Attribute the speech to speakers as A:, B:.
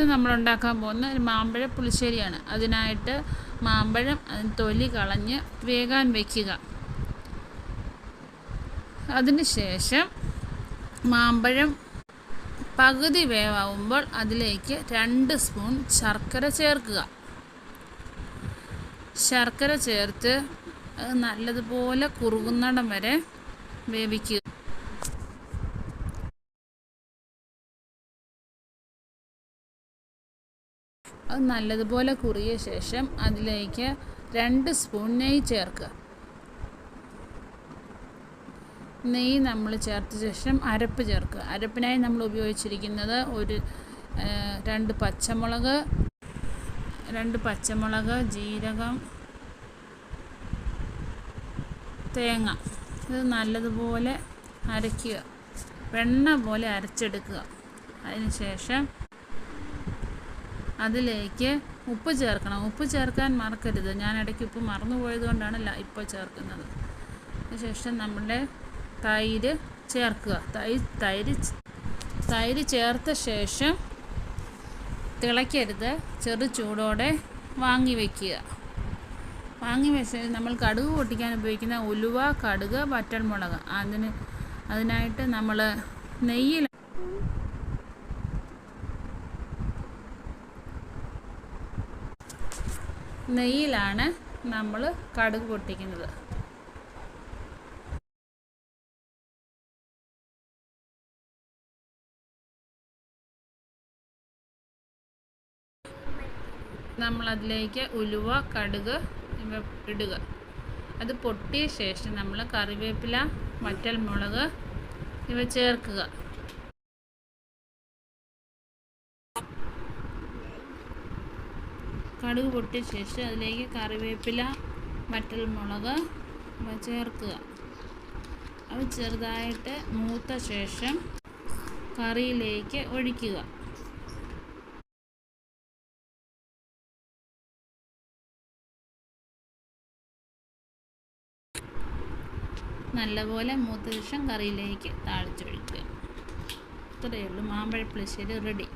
A: ഇത് നമ്മളുണ്ടാക്കാൻ പോകുന്ന ഒരു മാമ്പഴ പുളിശ്ശേരിയാണ്. അതിനായിട്ട് മാമ്പഴം തൊലി കളഞ്ഞ് വേകാൻ വയ്ക്കുക. അതിനുശേഷം മാമ്പഴം പകുതി വേവാകുമ്പോൾ അതിലേക്ക് 2 സ്പൂൺ ശർക്കര ചേർക്കുക. ശർക്കര ചേർത്ത് അത് നല്ലതുപോലെ കുറുകുന്നിടം വരെ വേവിക്കുക. അത് നല്ലതുപോലെ കുറിയ ശേഷം അതിലേക്ക് 2 സ്പൂൺ നെയ്യ് ചേർക്കുക. നെയ്യ് നമ്മൾ ചേർത്ത ശേഷം അരപ്പ് ചേർക്കുക. അരപ്പിനായി നമ്മൾ ഉപയോഗിച്ചിരിക്കുന്നത് 2 പച്ചമുളക്, ജീരകം, തേങ്ങ. ഇത് നല്ലതുപോലെ അരയ്ക്കുക, വെണ്ണ പോലെ അരച്ചെടുക്കുക. അതിനുശേഷം അതിലേക്ക് ഉപ്പ് ചേർക്കണം. ഉപ്പ് ചേർക്കാൻ മറക്കരുത്. ഞാൻ ഇടയ്ക്ക് ഉപ്പ് മറന്നുപോയത് കൊണ്ടാണ് ഇപ്പോൾ ചേർക്കുന്നത്. അതിനുശേഷം നമ്മുടെ തൈര് ചേർക്കുക. തൈര് ചേർത്ത ശേഷം തിളയ്ക്കരുത്, ചെറു ചൂടോടെ വാങ്ങി വയ്ക്കുക. വാങ്ങി വെച്ച് നമ്മൾ കടുക് പൊട്ടിക്കാൻ ഉപയോഗിക്കുന്ന ഉലുവ, കടുക്, വറ്റൽമുളക്. അതിനായിട്ട് നമ്മൾ നെയ്യിലാണ് നമ്മൾ കടുക് പൊട്ടിക്കുന്നത്. നമ്മളതിലേക്ക് ഉലുവ, കടുക് ഇവ ഇടുക. അത് പൊട്ടിയ ശേഷം നമ്മൾ കറിവേപ്പില, വറ്റൽമുളക് ഇവ ചേർക്കുക. കടുക് പൊട്ടിയ ശേഷം അതിലേക്ക് കറിവേപ്പില, വറ്റൽമുളക് ഇവ ചേർക്കുക. അവ ചെറുതായിട്ട് മൂത്ത ശേഷം കറിയിലേക്ക് ഒഴിക്കുക. നല്ലപോലെ മൂത്ത ശേഷം കറിയിലേക്ക് താളിച്ചൊഴിക്കുക. ഇത്രയേ ഉള്ളൂ, മാമ്പഴ പുളിശ്ശേരി റെഡി.